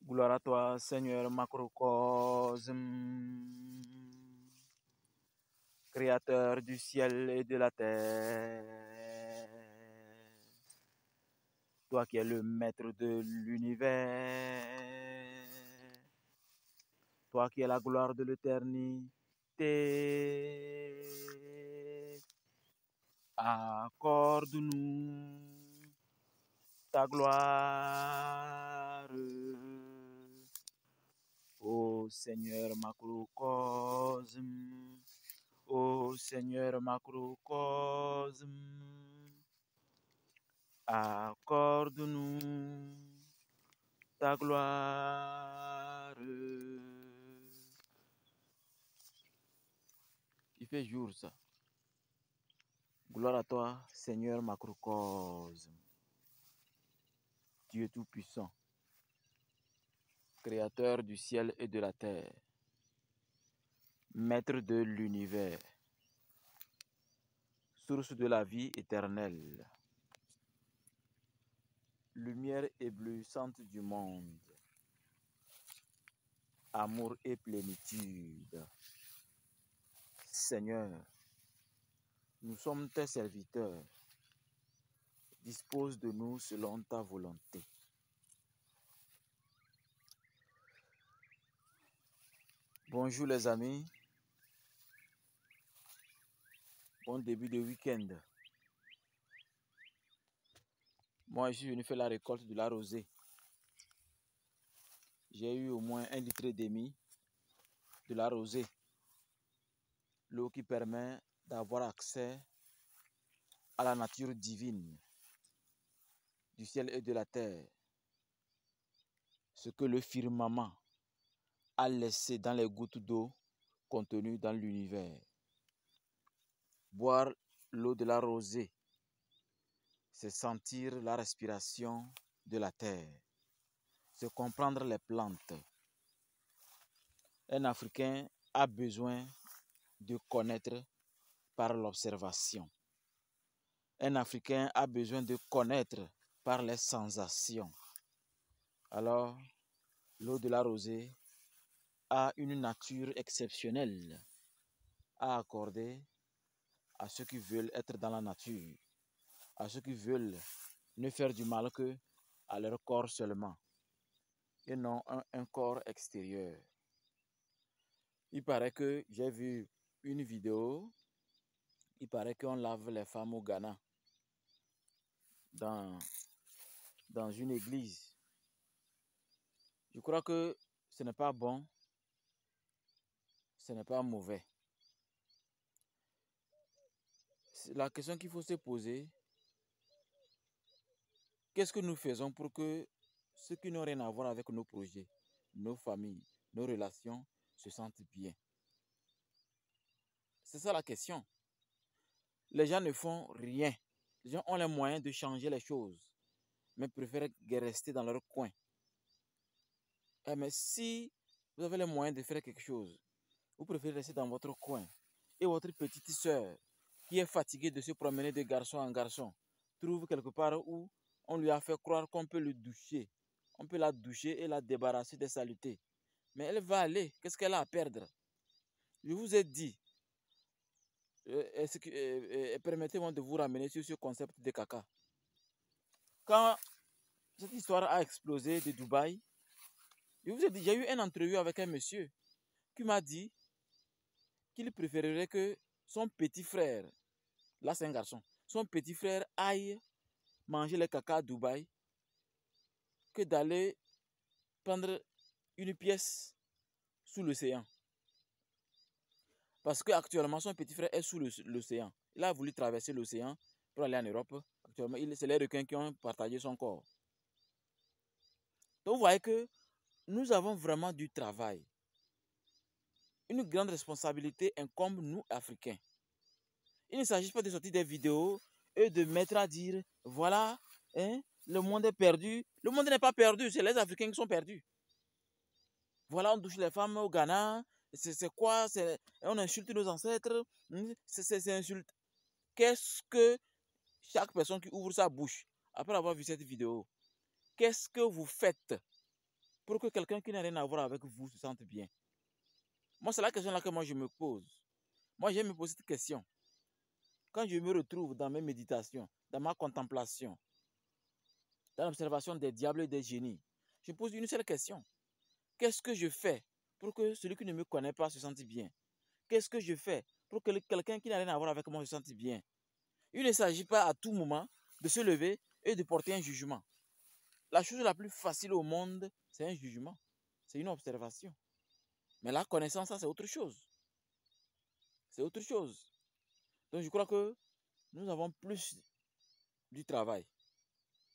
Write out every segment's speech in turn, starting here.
Gloire à toi, Seigneur macrocosme, créateur du ciel et de la terre. Toi qui es le maître de l'univers. Toi qui es la gloire de l'éternité. Accorde-nous ta gloire. Ô Seigneur macrocosme, ô Seigneur macrocosme, accorde-nous ta gloire. Il fait jour ça. Gloire à toi, Seigneur macrocosme, Dieu tout-puissant, créateur du ciel et de la terre, maître de l'univers, source de la vie éternelle, lumière éblouissante du monde, amour et plénitude. Seigneur, nous sommes tes serviteurs. Dispose de nous selon ta volonté. Bonjour les amis. Bon début de week-end. Moi, je suis venu faire la récolte de la rosée. J'ai eu au moins 1,5 litre de la rosée. L'eau qui permet d'avoir accès à la nature divine du ciel et de la terre. Ce que le firmament a laissé dans les gouttes d'eau contenues dans l'univers. Boire l'eau de la rosée, c'est sentir la respiration de la terre. C'est comprendre les plantes. Un Africain a besoin de connaître par l'observation. Un Africain a besoin de connaître par les sensations. Alors, l'eau de la rosée a une nature exceptionnelle à accorder à ceux qui veulent être dans la nature, à ceux qui veulent ne faire du mal que à leur corps seulement, et non un corps extérieur. Il paraît que j'ai vu une vidéo, il paraît qu'on lave les femmes au Ghana, dans une église. Je crois que ce n'est pas bon, ce n'est pas mauvais. La question qu'il faut se poser, qu'est-ce que nous faisons pour que ceux qui n'ont rien à voir avec nos projets, nos familles, nos relations, se sentent bien? C'est ça la question. Les gens ne font rien. Les gens ont les moyens de changer les choses, mais préfèrent rester dans leur coin. Mais si vous avez les moyens de faire quelque chose, vous préférez rester dans votre coin. Et votre petite soeur, qui est fatiguée de se promener de garçon en garçon, trouve quelque part où on lui a fait croire qu'on peut le doucher. On peut la doucher et la débarrasser des saletés. Mais elle va aller. Qu'est-ce qu'elle a à perdre? Je vous ai dit, permettez-moi de vous ramener sur ce concept de caca. Quand cette histoire a explosé de Dubaï, je vous ai dit, j'ai eu une entrevue avec un monsieur qui m'a dit qu'il préférerait que son petit frère, là c'est un garçon, son petit frère aille manger le caca à Dubaï que d'aller prendre une pièce sous l'océan. Parce qu'actuellement, son petit frère est sous l'océan. Il a voulu traverser l'océan pour aller en Europe. Actuellement, c'est les requins qui ont partagé son corps. Donc, vous voyez que nous avons vraiment du travail. Une grande responsabilité incombe nous, Africains. Il ne s'agit pas de sortir des vidéos et de mettre à dire, voilà, hein, le monde est perdu. Le monde n'est pas perdu, c'est les Africains qui sont perdus. Voilà, on touche les femmes au Ghana. C'est quoi? On insulte nos ancêtres. C'est insulte. Qu'est-ce que chaque personne qui ouvre sa bouche, après avoir vu cette vidéo, qu'est-ce que vous faites pour que quelqu'un qui n'a rien à voir avec vous se sente bien? Moi, c'est la question là que moi je me pose. Moi, j'aime me poser cette question. Quand je me retrouve dans mes méditations, dans ma contemplation, dans l'observation des diables et des génies, je pose une seule question. Qu'est-ce que je fais pour que celui qui ne me connaît pas se sente bien? Qu'est-ce que je fais pour que quelqu'un qui n'a rien à voir avec moi se sente bien? Il ne s'agit pas à tout moment de se lever et de porter un jugement. La chose la plus facile au monde, c'est un jugement. C'est une observation. Mais la connaissance, ça, c'est autre chose. C'est autre chose. Donc, je crois que nous avons plus du travail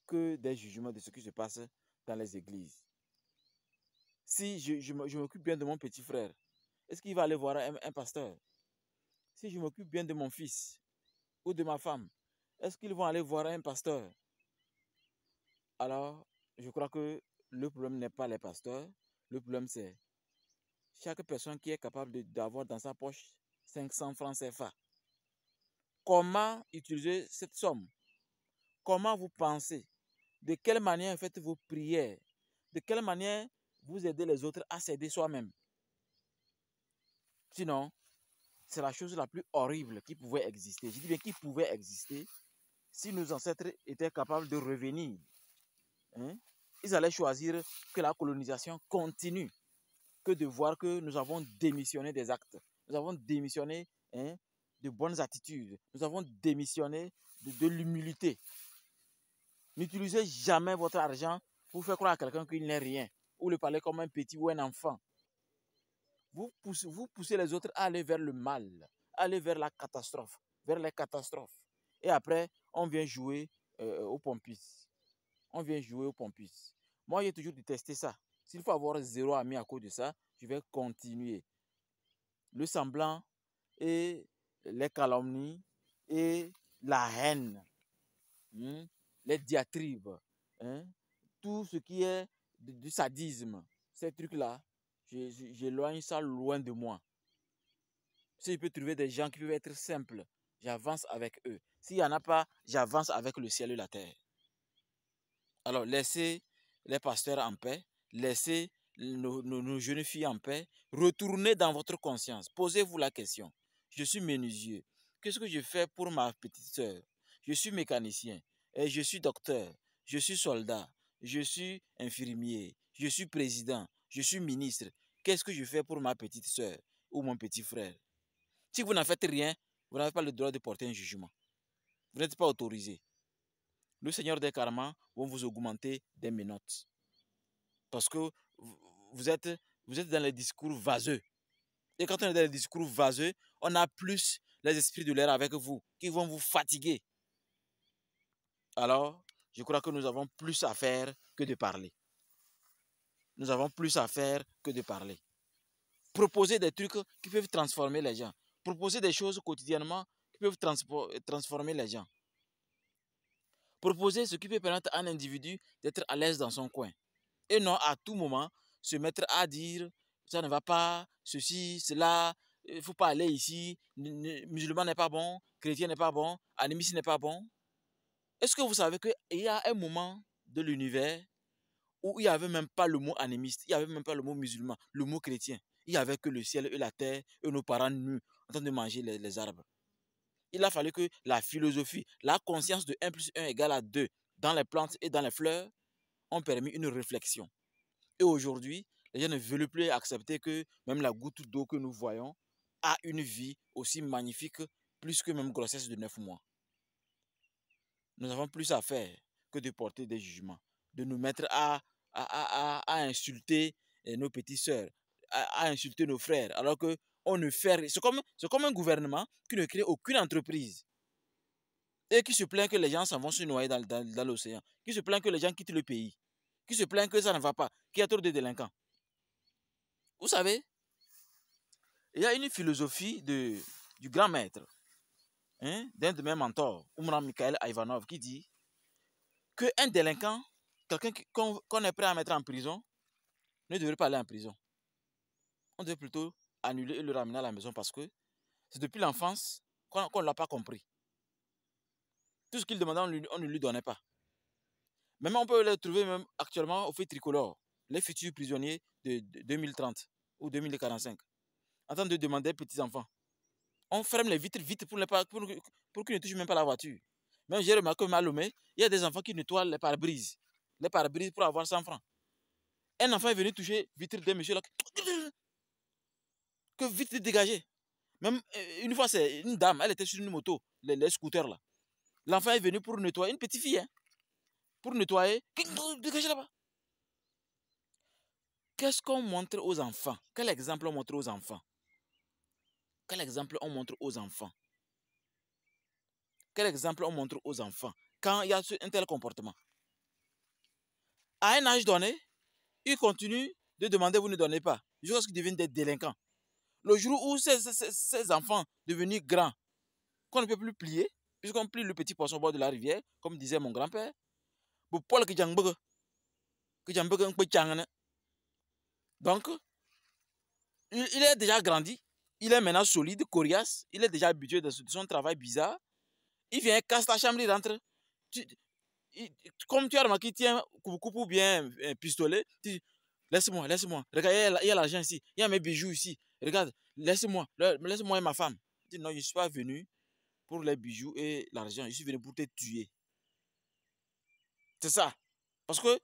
que des jugements de ce qui se passe dans les églises. Si je m'occupe bien de mon petit frère, est-ce qu'il va aller voir un pasteur? Si je m'occupe bien de mon fils ou de ma femme, est-ce qu'ils vont aller voir un pasteur? Alors, je crois que le problème n'est pas les pasteurs. Le problème, c'est chaque personne qui est capable d'avoir dans sa poche 500 francs CFA. Comment utiliser cette somme? Comment vous pensez? De quelle manière faites vos prières? De quelle manière vous aidez les autres à s'aider soi-même? Sinon, c'est la chose la plus horrible qui pouvait exister. Je dis bien qui pouvait exister si nos ancêtres étaient capables de revenir. Ils allaient choisir que la colonisation continue que de voir que nous avons démissionné des actes. Nous avons démissionné de bonnes attitudes. Nous avons démissionné de l'humilité. N'utilisez jamais votre argent pour faire croire à quelqu'un qu'il n'est rien ou le parler comme un petit ou un enfant. Vous poussez les autres à aller vers le mal, à aller vers la catastrophe, vers les catastrophes. Et après, on vient jouer au pompis. On vient jouer au pompis. Moi, j'ai toujours détesté ça. S'il faut avoir 0 ami à cause de ça, je vais continuer. Le semblant et les calomnies et la haine, les diatribes, tout ce qui est du sadisme, ces trucs-là, j'éloigne ça loin de moi. Si je peux trouver des gens qui peuvent être simples, j'avance avec eux. S'il n'y en a pas, j'avance avec le ciel et la terre. Alors, laissez les pasteurs en paix, laissez nos jeunes filles en paix, retournez dans votre conscience, posez-vous la question. Je suis menuisier, qu'est-ce que je fais pour ma petite sœur? Je suis mécanicien, et je suis docteur, je suis soldat, je suis infirmier, je suis président, je suis ministre. Qu'est-ce que je fais pour ma petite sœur ou mon petit frère? Si vous n'en faites rien, vous n'avez pas le droit de porter un jugement. Vous n'êtes pas autorisé. Le Seigneur des Karmas va vous augmenter des menottes. Parce que vous êtes dans les discours vaseux. Et quand on est dans les discours vaseux, on a plus les esprits de l'air avec vous, qui vont vous fatiguer. Alors, je crois que nous avons plus à faire que de parler. Nous avons plus à faire que de parler. Proposer des trucs qui peuvent transformer les gens. Proposer des choses quotidiennement qui peuvent transformer les gens. Proposer ce qui peut permettre à un individu d'être à l'aise dans son coin. Et non à tout moment se mettre à dire ça ne va pas, ceci, cela, il ne faut pas aller ici, musulman n'est pas bon, chrétien n'est pas bon, animiste n'est pas bon. Est-ce que vous savez qu'il y a un moment de l'univers où il n'y avait même pas le mot animiste, il n'y avait même pas le mot musulman, le mot chrétien. Il n'y avait que le ciel et la terre et nos parents nus en train de manger les arbres. Il a fallu que la philosophie, la conscience de 1 plus 1 égale à 2 dans les plantes et dans les fleurs ont permis une réflexion. Et aujourd'hui, les gens ne veulent plus accepter que même la goutte d'eau que nous voyons a une vie aussi magnifique, plus que même grossesse de 9 mois. Nous avons plus à faire que de porter des jugements, de nous mettre à insulter nos petites sœurs, à insulter nos frères, alors que on ne fait rien. C'est comme un gouvernement qui ne crée aucune entreprise et qui se plaint que les gens s'en vont se noyer dans l'océan, qui se plaint que les gens quittent le pays, qui se plaint que ça ne va pas, qu'il y a trop de délinquants. Vous savez, il y a une philosophie du grand maître, d'un de mes mentors, Oumran Mikhail Ivanov, qui dit qu'un délinquant, quelqu'un qu'on est prêt à mettre en prison, ne devrait pas aller en prison. On devrait plutôt annuler et le ramener à la maison parce que c'est depuis l'enfance qu'on ne l'a pas compris. Tout ce qu'il demandait, on ne lui donnait pas. Même on peut le trouver même actuellement au fait tricolore. les futurs prisonniers de 2030 ou 2045, en train de demander aux petits-enfants. On ferme les vitres vite pour qu'ils ne touchent même pas la voiture. Même j'ai remarqué qu'à Lomé, il y a des enfants qui nettoient les pare-brises. Les pare-brises pour avoir 100 francs. Un enfant est venu toucher vitre d'un monsieur là. Que vite dégager. Même une fois, c'est une dame, elle était sur une moto, les scooters là. L'enfant est venu pour nettoyer, une petite fille, hein, pour nettoyer. Dégagez là-bas. Qu'est-ce qu'on montre aux enfants? Quel exemple on montre aux enfants? Quel exemple on montre aux enfants? Quel exemple on montre aux enfants quand il y a un tel comportement? À un âge donné, ils continuent de demander, vous ne donnez pas, jusqu'à ce qu'ils deviennent des délinquants. Le jour où ces enfants devenus grands, qu'on ne peut plus plier, puisqu'on plie le petit poisson au bord de la rivière, comme disait mon grand-père, donc, il est déjà grandi, il est maintenant solide, coriace, il est déjà habitué de son travail bizarre. Il vient, casse ta chambre, il rentre. Comme tu as remarqué, il tient coupe bien un pistolet. Laisse-moi, laisse-moi. Regarde, il y a l'argent ici, il y a mes bijoux ici. Regarde, laisse-moi et ma femme. Il dit non, je ne suis pas venu pour les bijoux et l'argent, je suis venu pour te tuer. C'est ça. Parce que,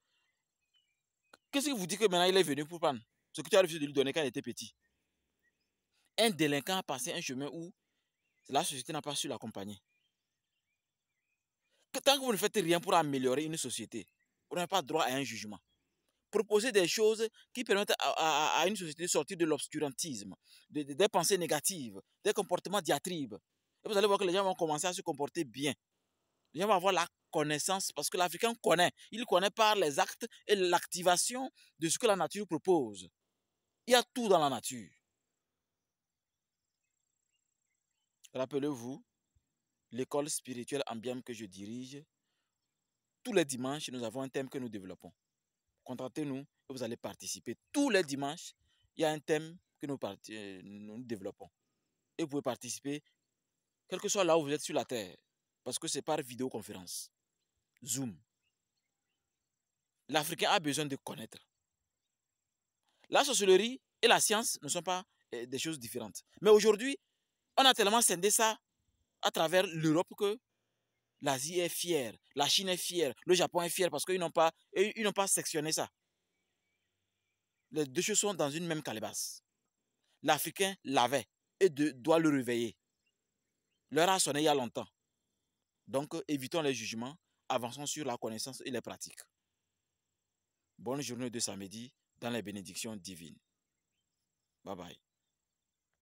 qu'est-ce qui vous dit que maintenant il est venu pour prendre ce que tu as refusé de lui donner quand il était petit? Un délinquant a passé un chemin où la société n'a pas su l'accompagner. Tant que vous ne faites rien pour améliorer une société, vous n'avez pas droit à un jugement. Proposer des choses qui permettent à une société de sortir de l'obscurantisme, des pensées négatives, des comportements diatribes. Et vous allez voir que les gens vont commencer à se comporter bien. Les gens vont avoir la connaissance parce que l'Africain connaît. Il connaît par les actes et l'activation de ce que la nature propose. Il y a tout dans la nature. Rappelez-vous, l'école spirituelle Ambiam que je dirige, tous les dimanches, nous avons un thème que nous développons. Contactez-nous et vous allez participer. Tous les dimanches, il y a un thème que nous développons. Et vous pouvez participer, quel que soit là où vous êtes sur la terre, parce que c'est par vidéoconférence. Zoom. L'Africain a besoin de connaître. La sorcellerie et la science ne sont pas des choses différentes. Mais aujourd'hui, on a tellement scindé ça à travers l'Europe que l'Asie est fière, la Chine est fière, le Japon est fier parce qu'ils n'ont pas sectionné ça. Les deux choses sont dans une même calebasse. L'Africain l'avait et doit le réveiller. L'heure a sonné il y a longtemps. Donc, évitons les jugements, avançons sur la connaissance et les pratiques. Bonne journée de samedi dans les bénédictions divines. Bye bye.